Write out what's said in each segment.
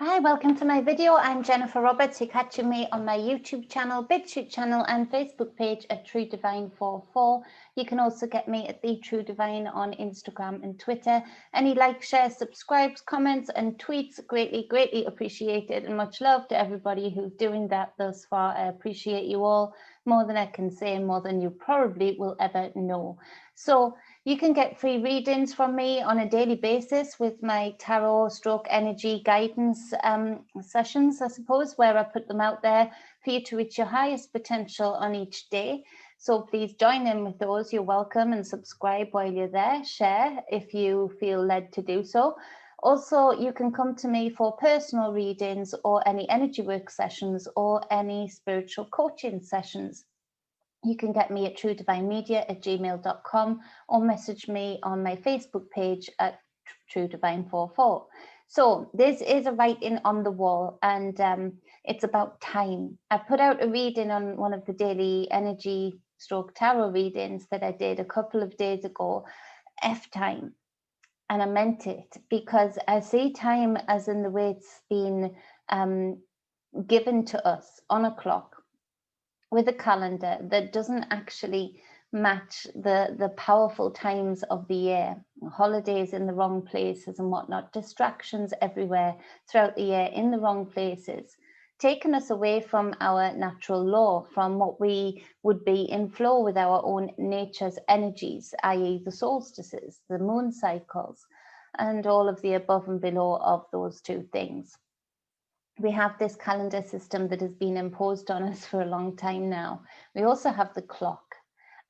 Hi, welcome to my video. I'm Jennifer Roberts. You're catching me on my YouTube channel, Bitchute channel and Facebook page at True Divine 44. You can also get me at The True Divine on Instagram and Twitter. Any likes, shares, subscribes, comments and tweets, greatly appreciated, and much love to everybody who's doing that thus far. I appreciate you all more than I can say and more than you probably will ever know. So you can get free readings from me on a daily basis with my tarot stroke energy guidance sessions, I suppose, where I put them out there for you to reach your highest potential on each day. So please join in with those. You're welcome, and subscribe while you're there. Share if you feel led to do so. Also, you can come to me for personal readings or any energy work sessions or any spiritual coaching sessions. You can get me at truedivinemedia@gmail.com or message me on my Facebook page at truedivine44. So this is a writing on the wall, and it's about time. I put out a reading on one of the daily energy stroke tarot readings that I did a couple of days ago, F time. And I meant it because I see time as in the way it's been given to us on a clock, with a calendar that doesn't actually match the powerful times of the year. Holidays in the wrong places and whatnot, distractions everywhere throughout the year in the wrong places, taking us away from our natural law, from what we would be in flow with our own nature's energies, i.e. the solstices, the moon cycles, and all of the above and below of those two things. We have this calendar system that has been imposed on us for a long time now. We also have the clock,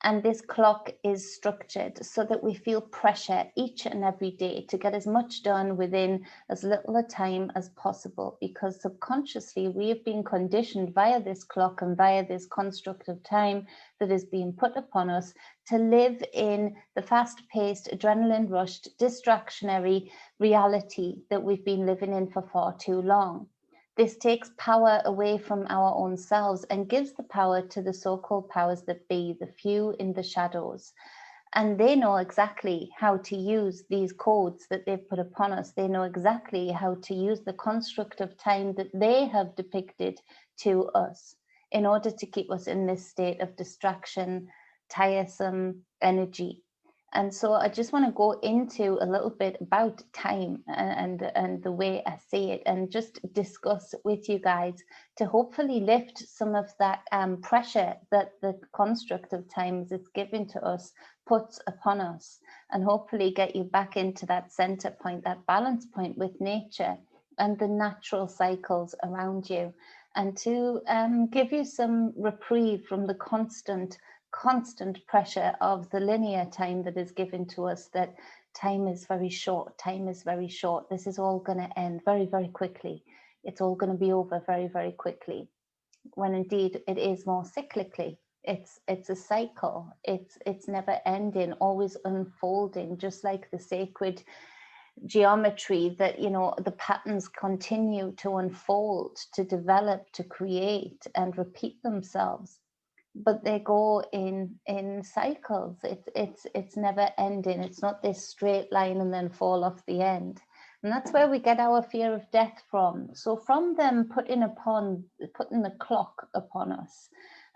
and this clock is structured so that we feel pressure each and every day to get as much done within as little a time as possible, because subconsciously we have been conditioned via this clock and via this construct of time that is being put upon us to live in the fast-paced, adrenaline-rushed, distractionary reality that we've been living in for far too long. This takes power away from our own selves and gives the power to the so-called powers that be, the few in the shadows. And they know exactly how to use these codes that they've put upon us. They know exactly how to use the construct of time that they have depicted to us in order to keep us in this state of distraction, tiresome energy. And so I just want to go into a little bit about time and the way I see it, and just discuss with you guys to hopefully lift some of that pressure that the construct of time as it's given to us puts upon us, and hopefully get you back into that center point, that balance point with nature and the natural cycles around you, and to give you some reprieve from the constant pressure of the linear time that is given to us, that time is very short, this is all going to end very, very quickly. It's all going to be over very, very quickly, when indeed it is more cyclically. It's a cycle. It's never ending, always unfolding, just like the sacred geometry that, you know, the patterns continue to unfold, to develop, to create and repeat themselves, but they go in cycles. It's never ending. It's not this straight line and then fall off the end. And that's where we get our fear of death from. So from them putting the clock upon us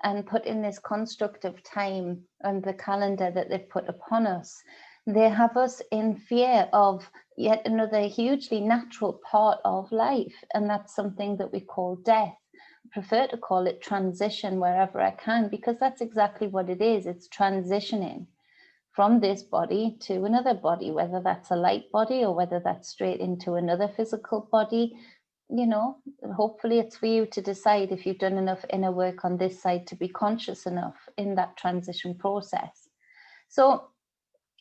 and putting this construct of time and the calendar that they've put upon us, they have us in fear of yet another hugely natural part of life, and that's something that we call death. Prefer to call it transition wherever I can, because that's exactly what it is. It's transitioning from this body to another body, whether that's a light body or whether that's straight into another physical body. You know, hopefully it's for you to decide if you've done enough inner work on this side to be conscious enough in that transition process. So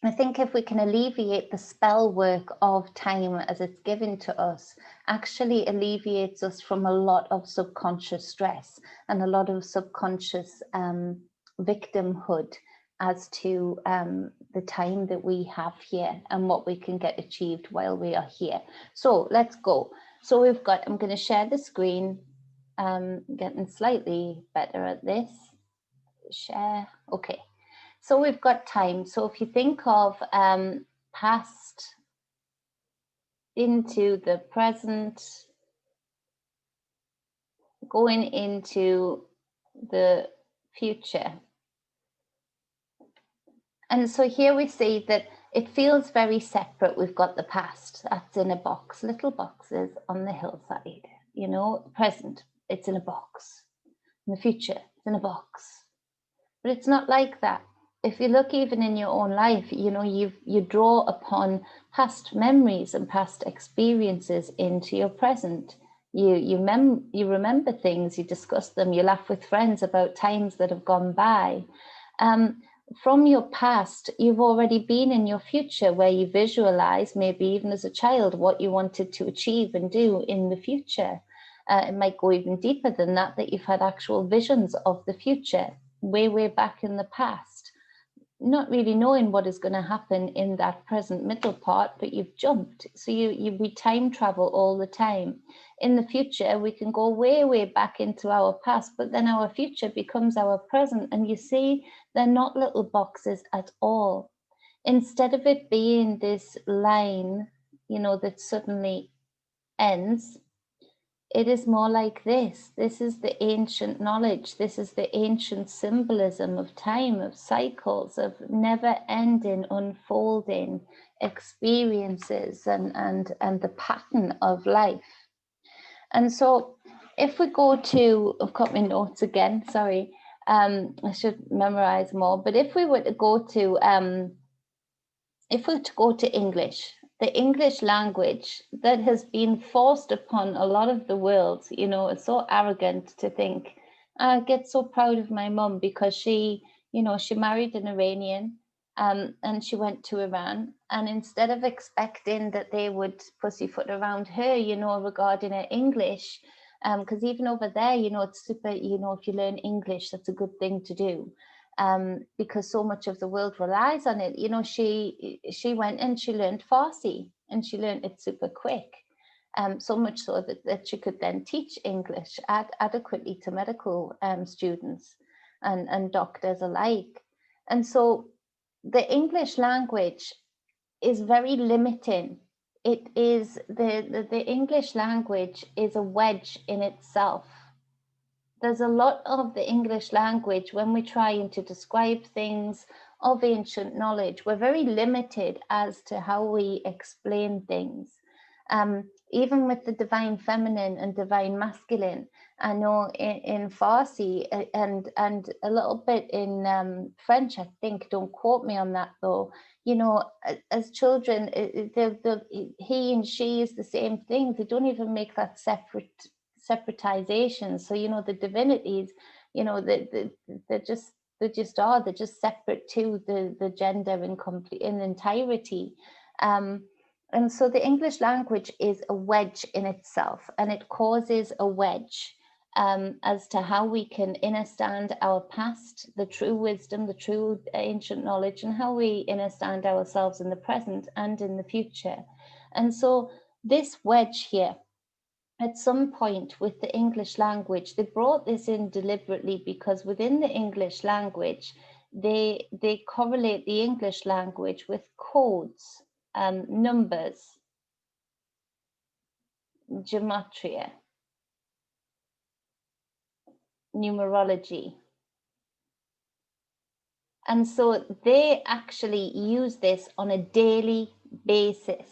I think if we can alleviate the spell work of time as it's given to us, actually alleviates us from a lot of subconscious stress and a lot of subconscious victimhood as to the time that we have here and what we can get achieved while we are here. So let's go. So we've got, I'm going to share the screen, getting slightly better at this. Share, okay. So we've got time. So if you think of past into the present, going into the future. And so here we see that it feels very separate. We've got the past, that's in a box, little boxes on the hillside, you know, present, it's in a box. In the future, it's in a box. But it's not like that. If you look even in your own life, you know, you draw upon past memories and past experiences into your present. You remember things, you discuss them, you laugh with friends about times that have gone by. From your past, you've already been in your future where you visualize, maybe even as a child, what you wanted to achieve and do in the future. It might go even deeper than that, that you've had actual visions of the future way back in the past, not really knowing what is going to happen in that present middle part, but you've jumped. So we time travel all the time. In the future, we can go way back into our past, but then our future becomes our present. And you see, they're not little boxes at all. Instead of it being this line, you know, that suddenly ends, it is more like this. This is the ancient knowledge. This is the ancient symbolism of time, of cycles, of never-ending, unfolding experiences and the pattern of life. And so if we go to, I've got my notes again, sorry, I should memorize more, but if we were to go to English, the English language that has been forced upon a lot of the world, you know, it's so arrogant to think, I get so proud of my mum because she, you know, she married an Iranian and she went to Iran. And instead of expecting that they would pussyfoot around her, you know, regarding her English, because even over there, you know, it's super, you know, if you learn English, that's a good thing to do. Because so much of the world relies on it. You know, she went and she learned Farsi and she learned it super quick. So much so that she could then teach English adequately to medical students and doctors alike. And so the English language is very limiting. It is the English language is a wedge in itself. There's a lot of the English language when we're trying to describe things of ancient knowledge. We're very limited as to how we explain things. Even with the divine feminine and divine masculine, I know in Farsi and a little bit in French, I think, don't quote me on that though, you know, as children, he and she is the same thing. They don't even make that separatization. So, you know, the divinities, you know, they're just separate to the gender in entirety. And so the English language is a wedge in itself, and it causes a wedge as to how we can understand our past, the true wisdom, the true ancient knowledge, and how we understand ourselves in the present and in the future. And so this wedge here, at some point with the English language, they brought this in deliberately because within the English language, they correlate the English language with codes, numbers, gematria, numerology. And so they actually use this on a daily basis.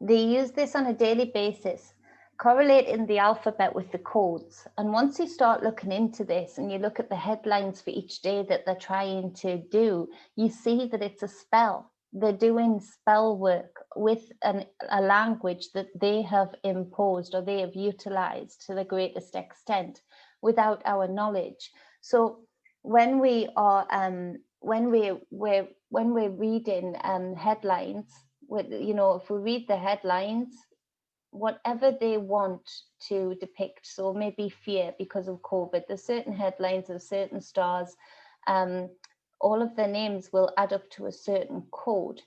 They use this on a daily basis, correlating the alphabet with the codes. And once you start looking into this and you look at the headlines for each day that they're trying to do, you see that it's a spell. They're doing spell work with a language that they have imposed or they have utilized to the greatest extent without our knowledge. So when we are when we're reading headlines, you know, if we read the headlines, whatever they want to depict, so maybe fear because of COVID, there's certain headlines of certain stars, all of their names will add up to a certain code.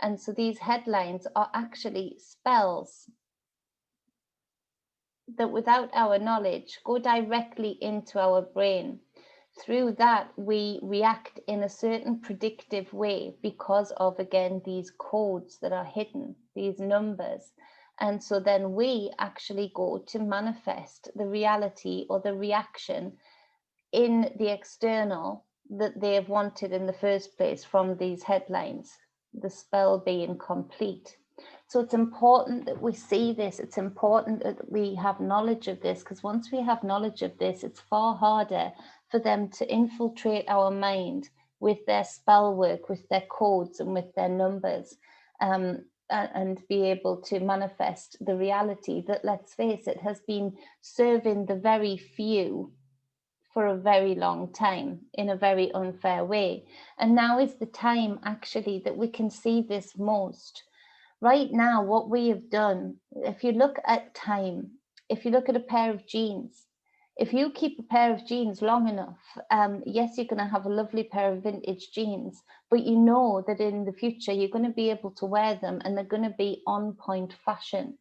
And so these headlines are actually spells that without our knowledge go directly into our brain. Through that, we react in a certain predictive way because of, again, these codes that are hidden, these numbers. And so then we actually go to manifest the reality or the reaction in the external that they have wanted in the first place from these headlines, the spell being complete. So it's important that we see this. It's important that we have knowledge of this, because once we have knowledge of this, it's far harder for them to infiltrate our mind with their spell work, with their codes and with their numbers, and be able to manifest the reality that, let's face it, has been serving the very few for a very long time in a very unfair way. And now is the time actually that we can see this most. Right now, what we have done, if you look at time, if you look at a pair of jeans, if you keep a pair of jeans long enough, yes, you're going to have a lovely pair of vintage jeans, but you know that in the future you're going to be able to wear them and they're going to be on point fashion,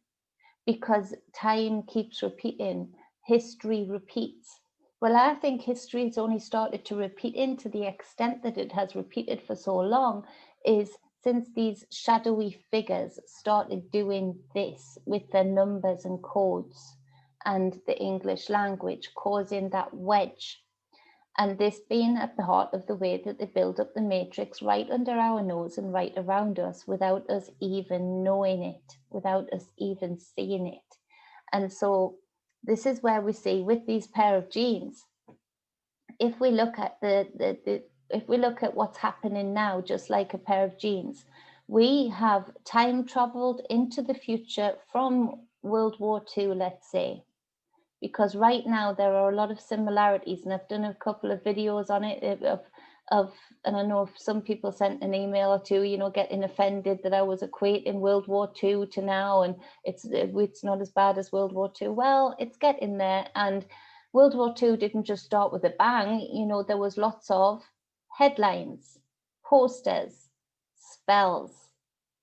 because time keeps repeating, history repeats. Well, I think history has only started to repeat to the extent that it has repeated for so long is since these shadowy figures started doing this with their numbers and codes and the English language, causing that wedge. And this being at the heart of the way that they build up the matrix right under our nose and right around us without us even knowing it, without us even seeing it. And so this is where we see with these pair of jeans, if we look at if we look at what's happening now, just like a pair of jeans, we have time traveled into the future from World War II, let's say, because right now there are a lot of similarities, and I've done a couple of videos on it of and I know some people sent an email or two, you know, getting offended that I was equating World War II to now, and it's not as bad as World War II. Well, it's getting there, and World War II didn't just start with a bang. You know, there was lots of headlines, posters, spells.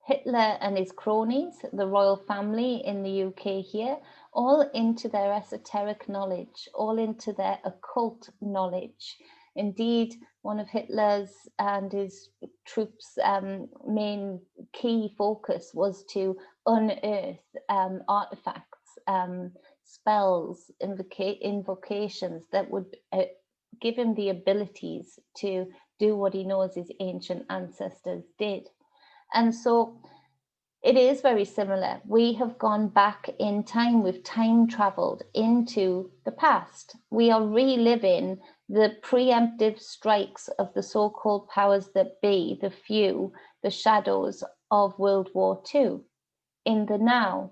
Hitler and his cronies, the royal family in the UK here, all into their esoteric knowledge, all into their occult knowledge. Indeed, one of Hitler's and his troops' main key focus was to unearth artifacts, spells, invocations that would give him the abilities to do what he knows his ancient ancestors did. And so it is very similar. We have gone back in time. We've time traveled into the past. We are reliving the preemptive strikes of the so-called powers that be, the few, the shadows of World War II in the now.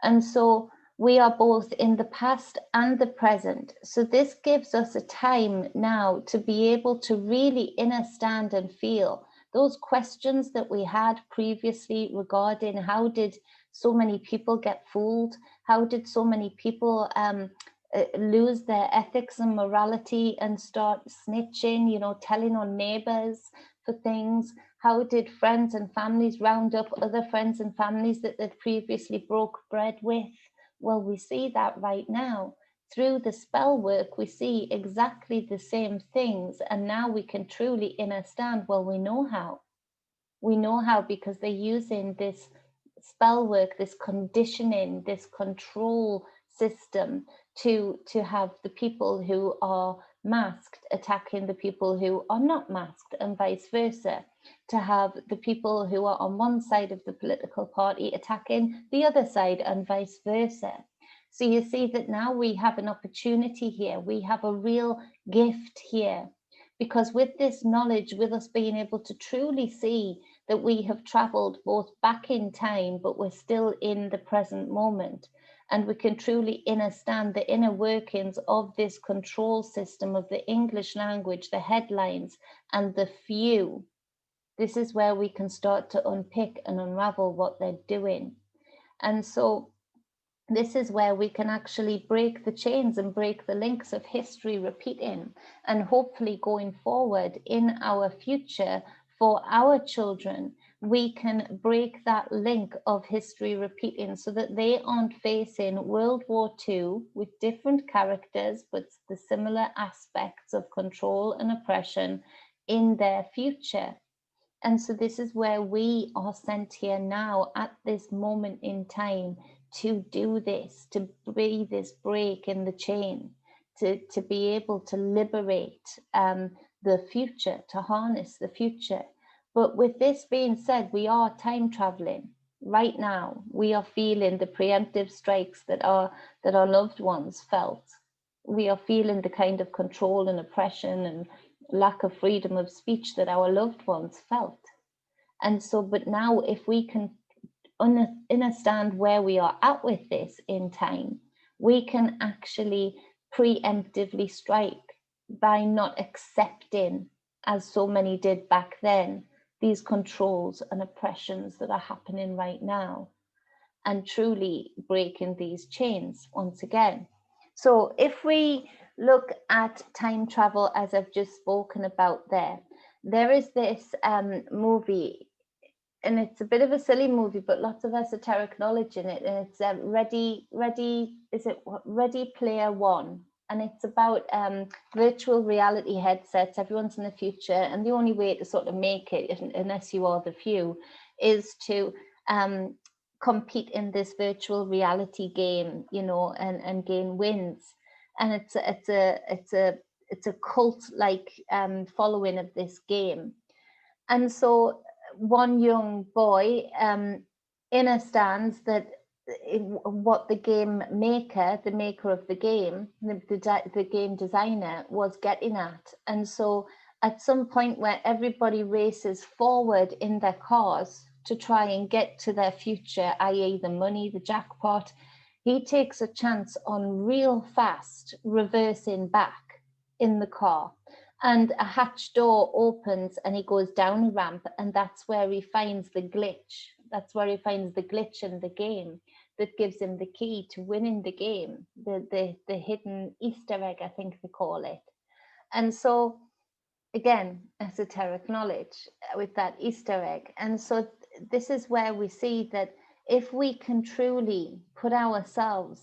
And so we are both in the past and the present. So this gives us a time now to be able to really understand and feel those questions that we had previously regarding how did so many people get fooled? How did so many people lose their ethics and morality and start snitching, you know, telling on neighbors for things? How did friends and families round up other friends and families that they'd previously broke bread with? Well, we see that right now. Through the spell work, we see exactly the same things. And now we can truly understand, well, we know how. We know how because they're using this spell work, this conditioning, this control system to have the people who are masked attacking the people who are not masked, and vice versa. To have the people who are on one side of the political party attacking the other side, and vice versa. So you see that now we have an opportunity here. We have a real gift here, because with this knowledge, with us being able to truly see that we have traveled both back in time, but we're still in the present moment. And we can truly understand the inner workings of this control system of the English language, the headlines, and the few. This is where we can start to unpick and unravel what they're doing. And so this is where we can actually break the chains and break the links of history repeating, and hopefully going forward in our future for our children, we can break that link of history repeating so that they aren't facing World War II with different characters, but the similar aspects of control and oppression in their future. And so this is where we are sent here now at this moment in time to do this, to be this break in the chain, to be able to liberate the future, to harness the future. But with this being said, we are time traveling. Right now, we are feeling the preemptive strikes that our loved ones felt. We are feeling the kind of control and oppression and lack of freedom of speech that our loved ones felt. And so, but now if we can understand where we are at with this in time, we can actually preemptively strike by not accepting, as so many did back then, these controls and oppressions that are happening right now, and truly breaking these chains once again. So if we look at time travel, as I've just spoken about there is this movie, and it's a bit of a silly movie, but lots of esoteric knowledge in it. And it's Ready Player One? And it's about virtual reality headsets. Everyone's in the future, and the only way to sort of make it, unless you are the few, is to compete in this virtual reality game, you know, and gain wins. And it's a cult like following of this game. And so one young boy understands that what the game maker, the maker of the game, the game designer, was getting at. And so at some point where everybody races forward in their cars to try and get to their future, i.e. the money, the jackpot, he takes a chance on real fast reversing back in the car. And a hatch door opens and he goes down a ramp, and that's where he finds the glitch. That's where he finds the glitch in the game that gives him the key to winning the game, the hidden Easter egg, I think they call it. And so, again, esoteric knowledge with that Easter egg. And so this is where we see that if we can truly put ourselves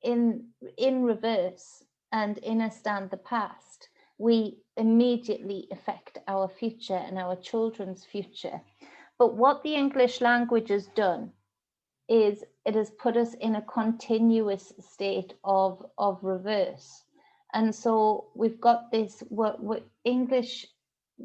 in reverse and understand the past, we immediately affect our future and our children's future. But what the English language has done is it has put us in a continuous state of reverse. And so we've got this what English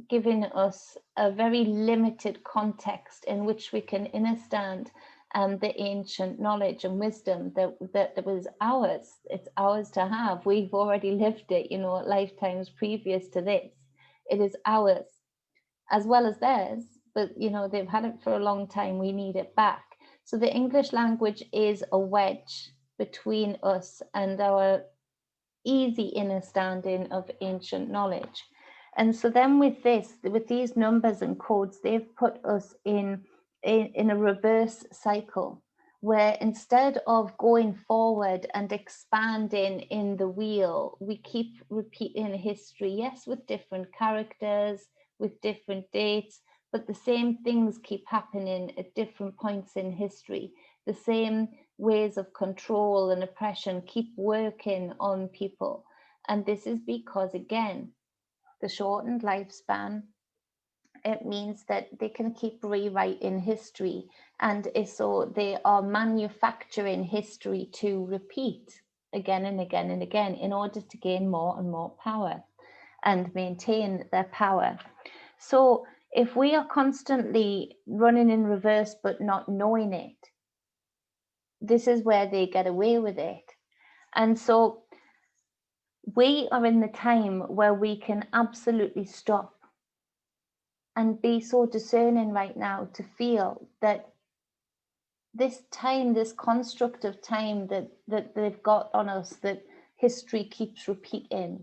giving us a very limited context in which we can understand the ancient knowledge and wisdom that was ours. It's ours to have. We've already lived it, you know, lifetimes previous to this. It is ours as well as theirs, but you know, they've had it for a long time. We need it back. So the English language is a wedge between us and our easy understanding of ancient knowledge. And so then with these numbers and codes, they've put us in a reverse cycle, where instead of going forward and expanding in the wheel, we keep repeating history, yes, with different characters, with different dates, but the same things keep happening at different points in history. The same ways of control and oppression keep working on people. And this is because, again, the shortened lifespan, it means that they can keep rewriting history. And so they are manufacturing history to repeat again and again and again in order to gain more and more power and maintain their power. So if we are constantly running in reverse but not knowing it, this is where they get away with it. And so we are in the time where we can absolutely stop and be so discerning right now to feel that this time, this construct of time that they've got on us, that history keeps repeating.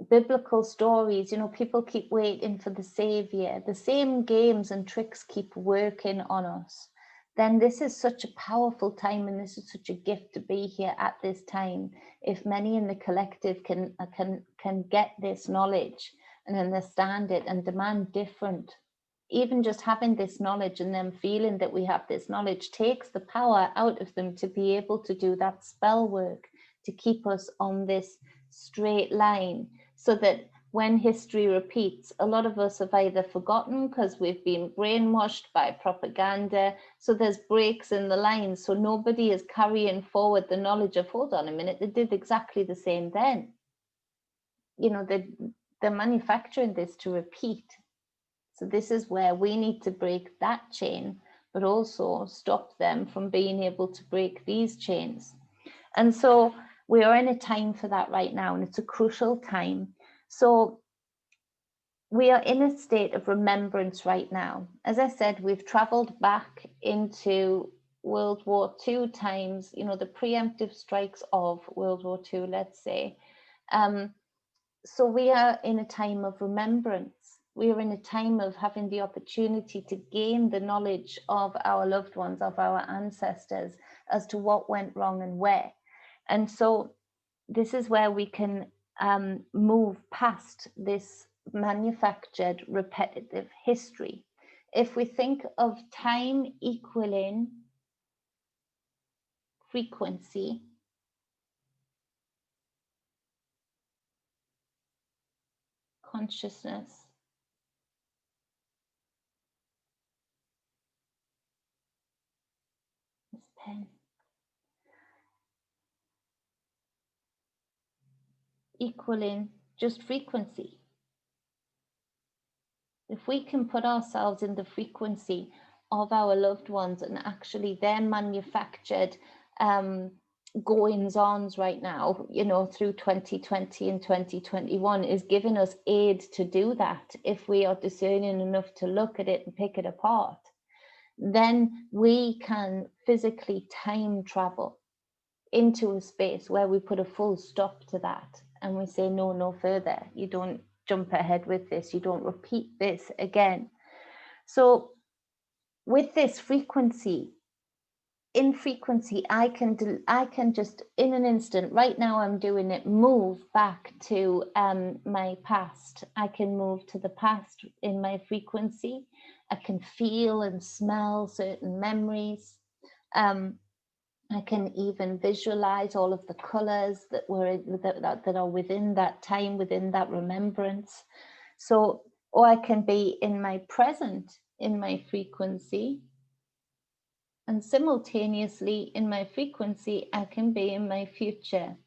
Biblical stories, you know, people keep waiting for the savior. The same games and tricks keep working on us. Then this is such a powerful time, and this is such a gift to be here at this time. If many in the collective can get this knowledge and understand it and demand different, even just having this knowledge and them feeling that we have this knowledge takes the power out of them to be able to do that spell work, to keep us on this straight line, so that when history repeats, a lot of us have either forgotten because we've been brainwashed by propaganda. So there's breaks in the lines. So nobody is carrying forward the knowledge of, hold on a minute, they did exactly the same then. You know, they're manufacturing this to repeat. So this is where we need to break that chain, but also stop them from being able to break these chains. And so we are in a time for that right now, and it's a crucial time. So we are in a state of remembrance right now. As I said, we've traveled back into World War II times, you know, the preemptive strikes of World War II, let's say. So we are in a time of remembrance. We are in a time of having the opportunity to gain the knowledge of our loved ones, of our ancestors, as to what went wrong and where. And so this is where we can move past this manufactured repetitive history. If we think of time equaling frequency, consciousness, this pen, equaling just frequency. If we can put ourselves in the frequency of our loved ones and actually their manufactured goings-ons right now, you know, through 2020 and 2021 is giving us aid to do that. If we are discerning enough to look at it and pick it apart, then we can physically time travel into a space where we put a full stop to that and we say, no, no further. You don't jump ahead with this. You don't repeat this again. So with this frequency, in frequency, I can just in an instant, right now I'm doing it, move back to my past. I can move to the past in my frequency. I can feel and smell certain memories. I can even visualize all of the colors that are within that time, within that remembrance. So, or I can be in my present, in my frequency, and simultaneously in my frequency, I can be in my future.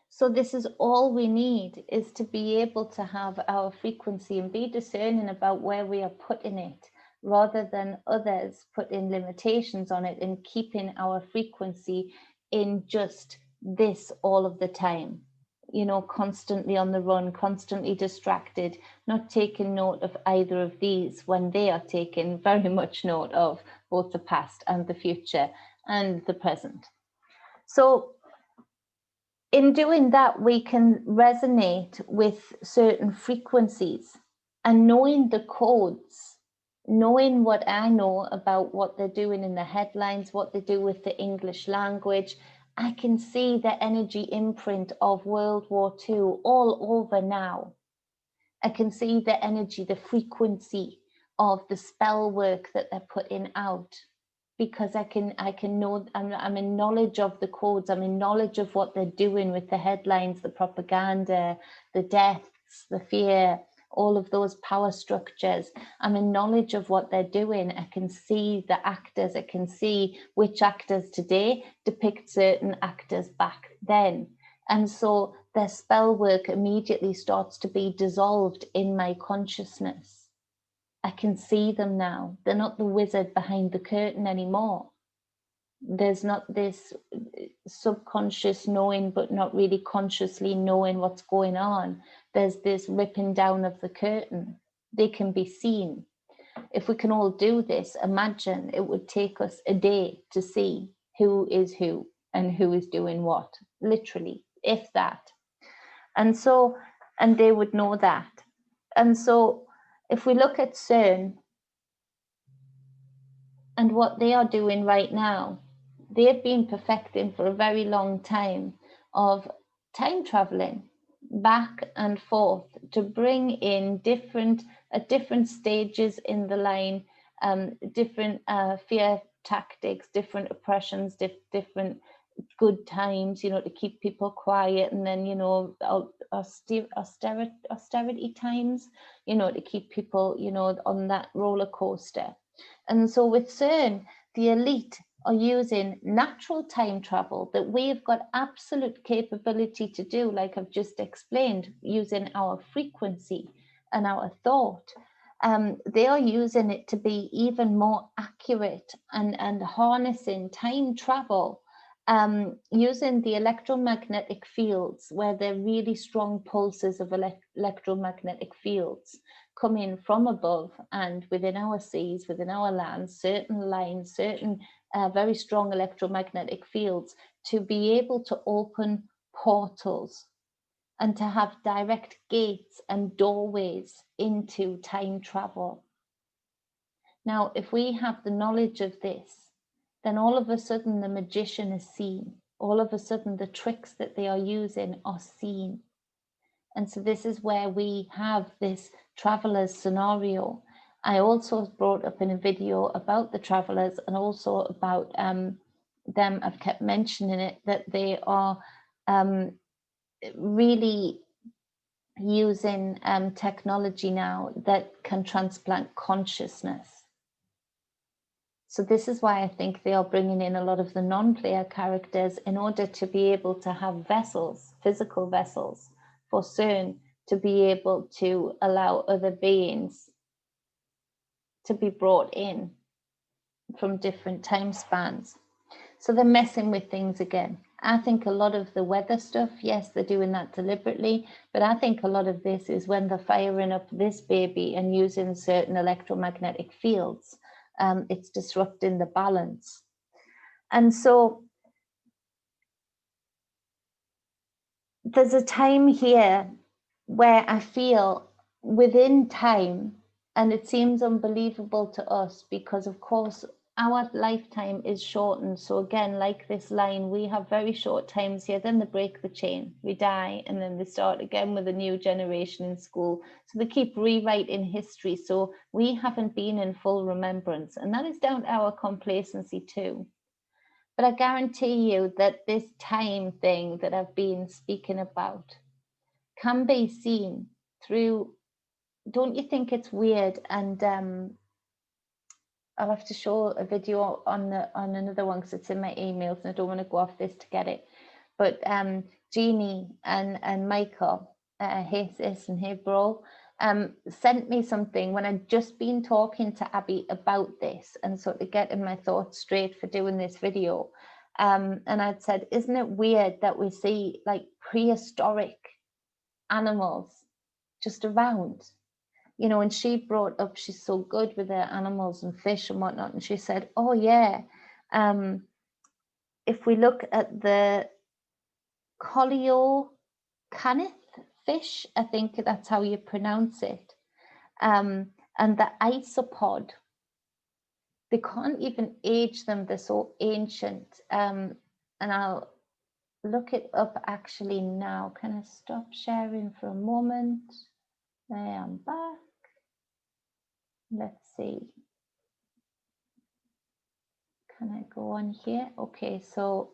So this is all we need, is to be able to have our frequency and be discerning about where we are putting it, rather than others putting limitations on it and keeping our frequency in just this all of the time. You know, constantly on the run, constantly distracted, not taking note of either of these when they are taking very much note of both the past and the future and the present. So in doing that, we can resonate with certain frequencies, and knowing the codes, knowing what I know about what they're doing in the headlines, what they do with the English language, I can see the energy imprint of World War II all over now. I can see the energy, the frequency of the spell work that they're putting out, because I can know, I'm in knowledge of the codes, I'm in knowledge of what they're doing with the headlines, the propaganda, the deaths, the fear, all of those power structures. I'm in knowledge of what they're doing. I can see the actors, I can see which actors today depict certain actors back then. And so their spell work immediately starts to be dissolved in my consciousness. I can see them now. They're not the wizard behind the curtain anymore. There's not this subconscious knowing, but not really consciously knowing what's going on. There's this ripping down of the curtain. They can be seen. If we can all do this, imagine it would take us a day to see who is who and who is doing what, literally, if that. And so, and they would know that. And so if we look at CERN and what they are doing right now, they've been perfecting for a very long time of time traveling back and forth to bring in at different stages in the line, different fear tactics, different oppressions, different good times, you know, to keep people quiet, and then, you know, austerity times, you know, to keep people, you know, on that roller coaster. And so with CERN, the elite are using natural time travel that we have got absolute capability to do, like I've just explained, using our frequency and our thought. They are using it to be even more accurate and harnessing time travel, using the electromagnetic fields, where they're really strong pulses of electromagnetic fields coming from above and within our seas, within our lands, certain lines, certain very strong electromagnetic fields, to be able to open portals and to have direct gates and doorways into time travel. Now, if we have the knowledge of this, then all of a sudden the magician is seen. All of a sudden the tricks that they are using are seen. And so this is where we have this travelers scenario. I also brought up in a video about the travelers, and also about them. I've kept mentioning it, that they are really using technology now that can transplant consciousness. So this is why I think they are bringing in a lot of the non-player characters in order to be able to have vessels, physical vessels, for CERN to be able to allow other beings to be brought in from different time spans. So they're messing with things again. I think a lot of the weather stuff, yes, they're doing that deliberately, but I think a lot of this is when they're firing up this baby and using certain electromagnetic fields. It's disrupting the balance. And so there's a time here where I feel within time, and it seems unbelievable to us because, of course, our lifetime is shortened. So again, like this line, we have very short times here, then they break the chain, we die, and then they start again with a new generation in school. So they keep rewriting history. So we haven't been in full remembrance, and that is down to our complacency too. But I guarantee you that this time thing that I've been speaking about can be seen through. Don't you think it's weird? And I'll have to show a video on another one because it's in my emails and I don't want to go off this to get it. But Jeannie and Michael, hey sis and hey bro, sent me something when I'd just been talking to Abby about this and sort of getting my thoughts straight for doing this video. And I'd said, isn't it weird that we see like prehistoric animals just around? You know, and she brought up, she's so good with her animals and fish and whatnot, and she said, oh yeah, if we look at the coleocanith fish, I think that's how you pronounce it, and the isopod, they can't even age them, they're so ancient. And I'll look it up actually now. Can I stop sharing for a moment? I am back. Let's see. Can I go on here? Okay, so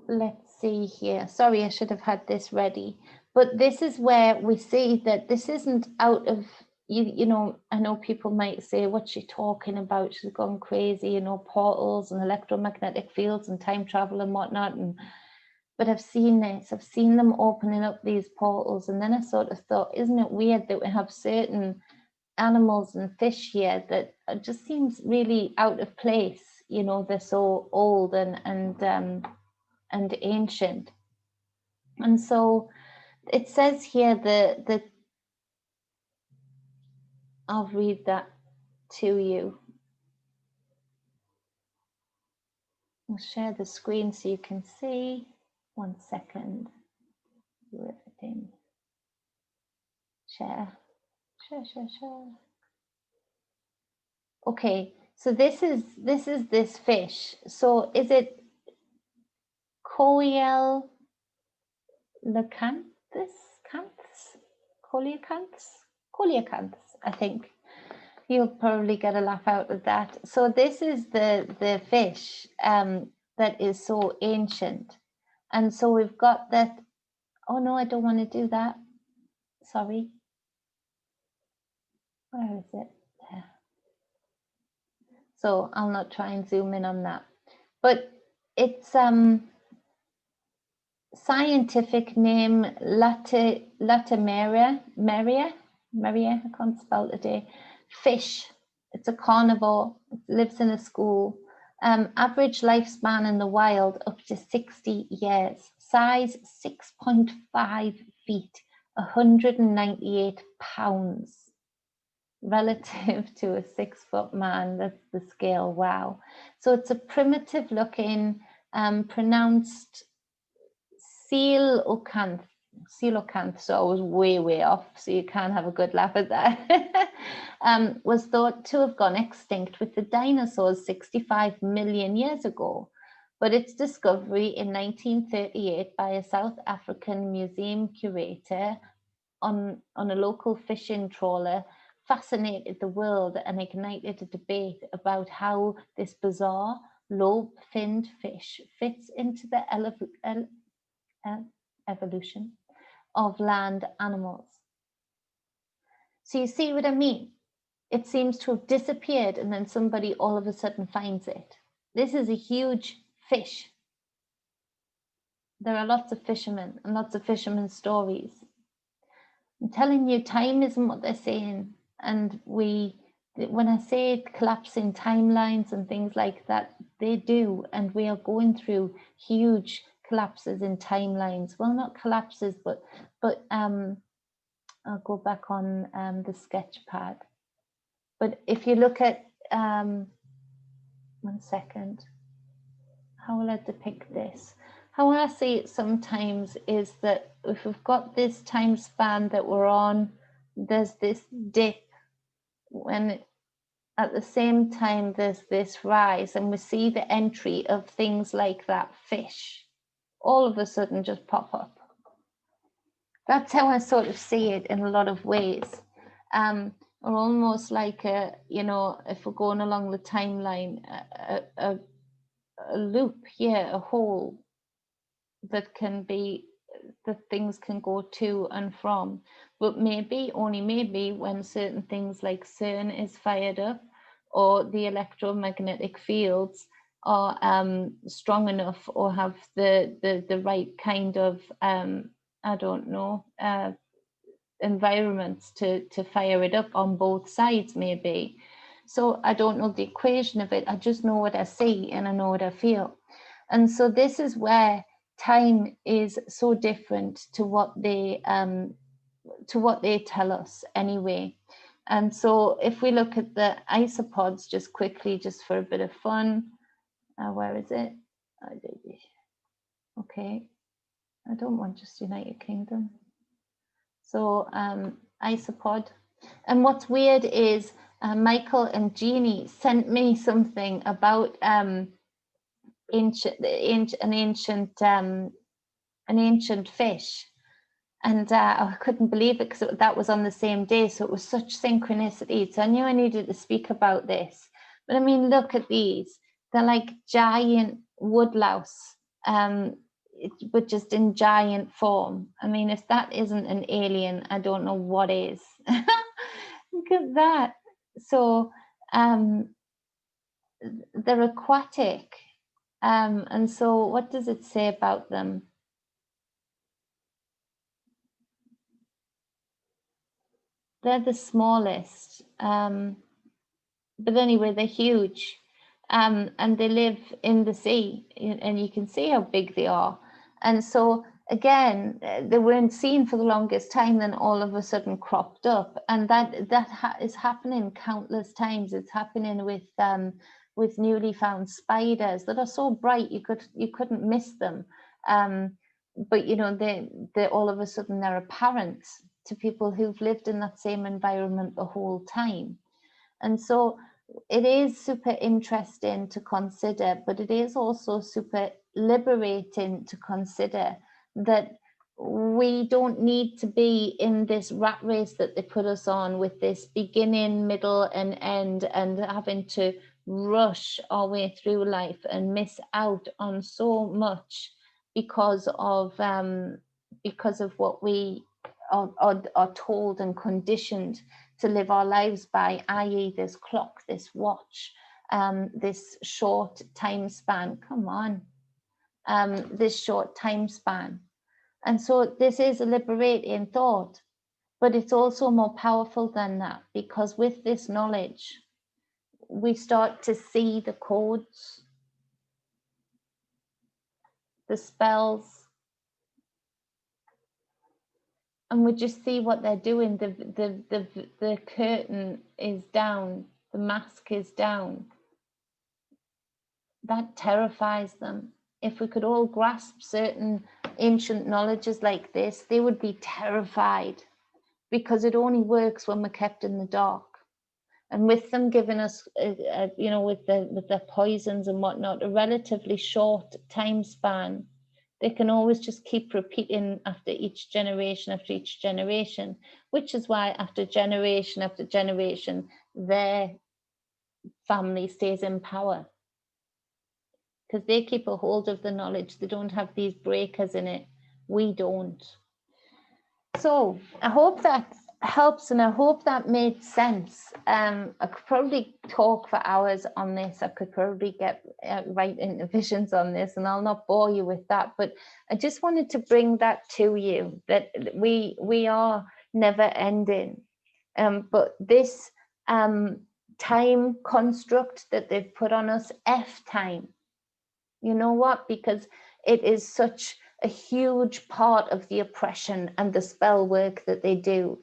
let's see here. Sorry, I should have had this ready. But this is where we see that this isn't out of, you know, I know people might say, what's she talking about? She's gone crazy, you know, portals and electromagnetic fields and time travel and whatnot. But I've seen this, I've seen them opening up these portals. And then I sort of thought, isn't it weird that we have certain animals and fish here that just seems really out of place? You know, they're so old and ancient. And so it says here that I'll read that to you. I'll share the screen so you can see. 1 second. Riveting. Share. Okay, so this is this fish. So is it coleocanthus? Coleocanthus, I think. You'll probably get a laugh out of that. So this is the fish that is so ancient. And so we've got that. Oh no, I don't want to do that. Sorry. Where is it? There. So I'll not try and zoom in on that. But it's scientific name Latimeria, Maria, I can't spell today. Fish. It's a carnivore. It lives in a school. Average lifespan in the wild up to 60 years. Size 6.5 feet, 198 pounds. Relative to a 6-foot man, that's the scale. Wow. So it's a primitive looking, pronounced coelacanth, so I was way off, so you can't have a good laugh at that. Was thought to have gone extinct with the dinosaurs 65 million years ago, but its discovery in 1938 by a South African museum curator on a local fishing trawler fascinated the world and ignited a debate about how this bizarre lobe-finned fish fits into the evolution of land animals. So you see what I mean? It seems to have disappeared and then somebody all of a sudden finds it. This is a huge fish. There are lots of fishermen and lots of fishermen's stories. I'm telling you, time isn't what they're saying. And when I say collapsing timelines and things like that, they do. And we are going through huge collapses in timelines. Well, not collapses, but I'll go back on the sketch pad. But if you look at, 1 second, how will I depict this? How I see it sometimes is that if we've got this time span that we're on, there's this dip when at the same time there's this rise, and we see the entry of things like that fish all of a sudden just pop up. That's how I sort of see it in a lot of ways. Or almost like if we're going along the timeline, a loop, a hole that things can go to and from. But maybe, only maybe, when certain things like CERN is fired up, or the electromagnetic fields are strong enough, or have the right kind of environments to fire it up on both sides, maybe. So I don't know the equation of it. I just know what I see and I know what I feel. And so this is where time is so different to what they tell us anyway. And so if we look at the isopods just quickly, just for a bit of fun, where is it? Okay, I don't want just United Kingdom. So isopod. And what's weird is Michael and Jeannie sent me something about an ancient fish, and I couldn't believe it because that was on the same day. So it was such synchronicity. So I knew I needed to speak about this. But I mean, look at these. They're like giant woodlouse, but just in giant form. I mean, if that isn't an alien, I don't know what is. Look at that. So they're aquatic. And so what does it say about them? They're the smallest, but anyway, they're huge, and they live in the sea, and you can see how big they are. And so again, they weren't seen for the longest time, then all of a sudden cropped up, and that is happening countless times. It's happening with newly found spiders that are so bright you couldn't miss them. But they all of a sudden they're apparent to people who've lived in that same environment the whole time. And so it is super interesting to consider, but it is also super liberating to consider that we don't need to be in this rat race that they put us on, with this beginning, middle and end, and having to rush our way through life and miss out on so much because of what we are told and conditioned to live our lives by, i.e. this clock, this watch, this short time span. Come on, this short time span. And so this is a liberating thought, but it's also more powerful than that, because with this knowledge, we start to see the codes, the spells, and we just see what they're doing. The curtain is down, the mask is down. That terrifies them. If we could all grasp certain ancient knowledges like this, they would be terrified, because it only works when we're kept in the dark. And with them giving us, with the poisons and whatnot, a relatively short time span, they can always just keep repeating after each generation, which is why after generation, their family stays in power, because they keep a hold of the knowledge. They don't have these breakers in it. We don't. So I hope that helps, and I hope that made sense. I could probably talk for hours on this. I could probably get right into visions on this, and I'll not bore you with that. But I just wanted to bring that to you, that we are never ending. But this time construct that they've put on us, F time, you know what? Because it is such a huge part of the oppression and the spell work that they do.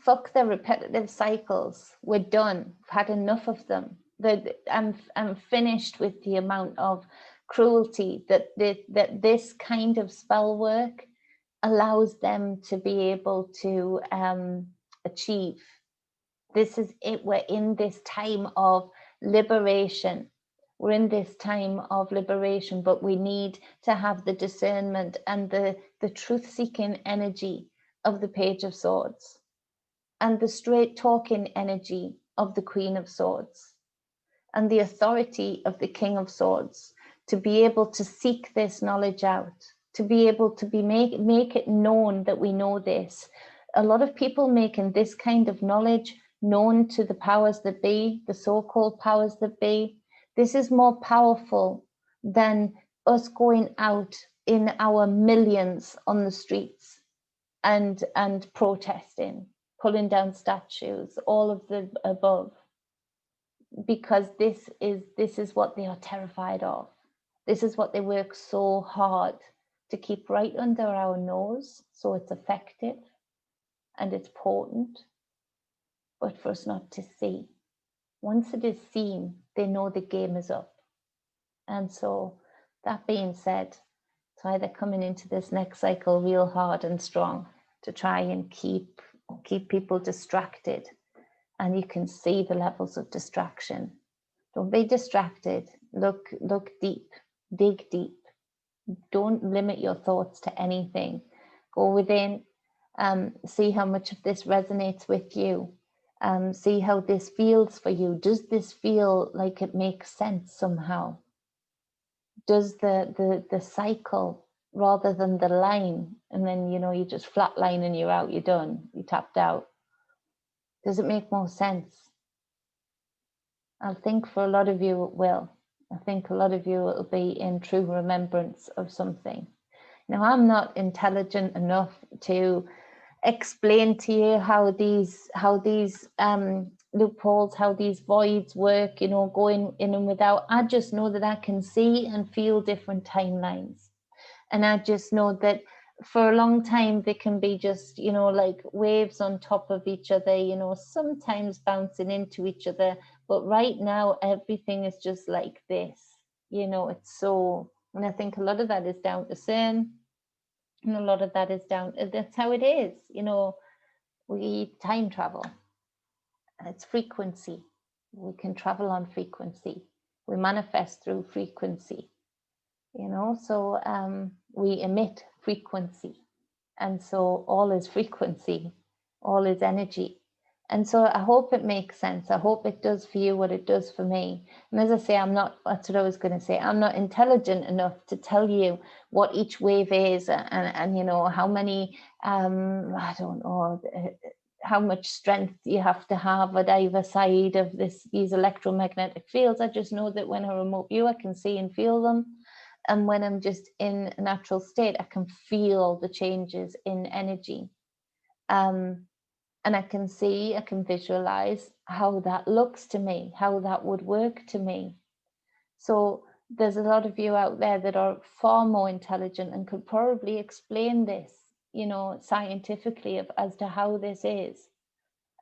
Fuck the repetitive cycles. We're done. We've had enough of them. I'm finished with the amount of cruelty that this kind of spell work allows them to be able to achieve. This is it. We're in this time of liberation. We're in this time of liberation, but we need to have the discernment and the truth-seeking energy of the Page of Swords, and the straight-talking energy of the Queen of Swords, and the authority of the King of Swords, to be able to seek this knowledge out, to be able to make it known that we know this. A lot of people making this kind of knowledge known to the powers that be, the so-called powers that be. This is more powerful than us going out in our millions on the streets and protesting, pulling down statues, all of the above, because this is what they are terrified of. This is what they work so hard to keep right under our nose, so it's effective and it's potent, but for us not to see. Once it is seen, they know the game is up. And so, that being said, it's either coming into this next cycle real hard and strong to try and keep people distracted. And you can see the levels of distraction. Don't be distracted. Look deep, dig deep. Don't limit your thoughts to anything. Go within, see how much of this resonates with you. See how this feels for you. Does this feel like it makes sense somehow? Does the cycle rather than the line, and then you just flat line and you're out, you're done, you tapped out? Does it make more sense? I think for a lot of you it will. I think a lot of you will be in true remembrance of something. Now, I'm not intelligent enough to explain to you how these loopholes, how these voids work, going in and without. I just know that I can see and feel different timelines. And I just know that for a long time, they can be just, like waves on top of each other, sometimes bouncing into each other. But right now, everything is just like this, it's so, and I think a lot of that is down to sin. And a lot of that is that's how it is, we time travel. And it's frequency. We can travel on frequency. We manifest through frequency. you know, so we emit frequency, and so all is frequency, all is energy. And so I hope it makes sense. I hope it does for you what it does for me. And as I say, that's what I was going to say, I'm not intelligent enough to tell you what each wave is, and you know, how many, I don't know, how much strength you have to have at either side of these electromagnetic fields. I just know that when I remote view, I can see and feel them. And when I'm just in a natural state, I can feel the changes in energy. And I can see, I can visualize how that looks to me, how that would work to me. So there's a lot of you out there that are far more intelligent and could probably explain this, you know, scientifically as to how this is.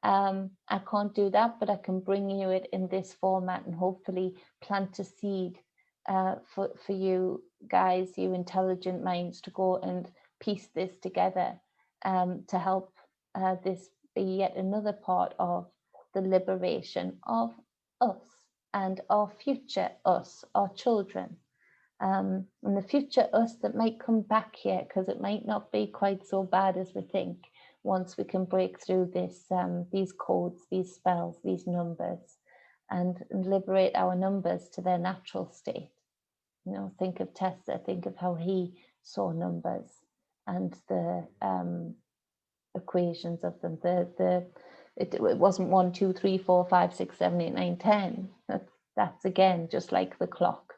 I can't do that, but I can bring you it in this format and hopefully plant a seed for you guys, you intelligent minds, to go and piece this together, to help this be yet another part of the liberation of us and our future us, our children. And the future us that might come back here, because it might not be quite so bad as we think, once we can break through these codes, these spells, these numbers, and liberate our numbers to their natural state. You know, think of Tesla, think of how he saw numbers and the equations of them. It wasn't 1, 2, 3, 4, 5, 6, 7, 8, 9, 10. That's again just like the clock.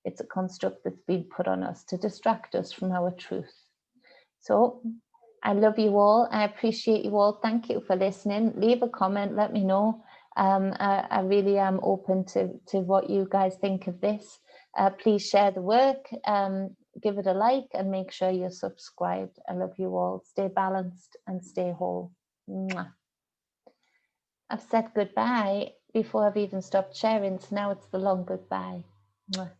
It's a construct that's been put on us to distract us from our truth. So I love you all. I appreciate you all. Thank you for listening. Leave a comment. Let me know. I really am open to what you guys think of this. Please share the work. Give it a like and make sure you're subscribed. I love you all. Stay balanced and stay whole. Mwah. I've said goodbye before I've even stopped sharing, so now it's the long goodbye. Mwah.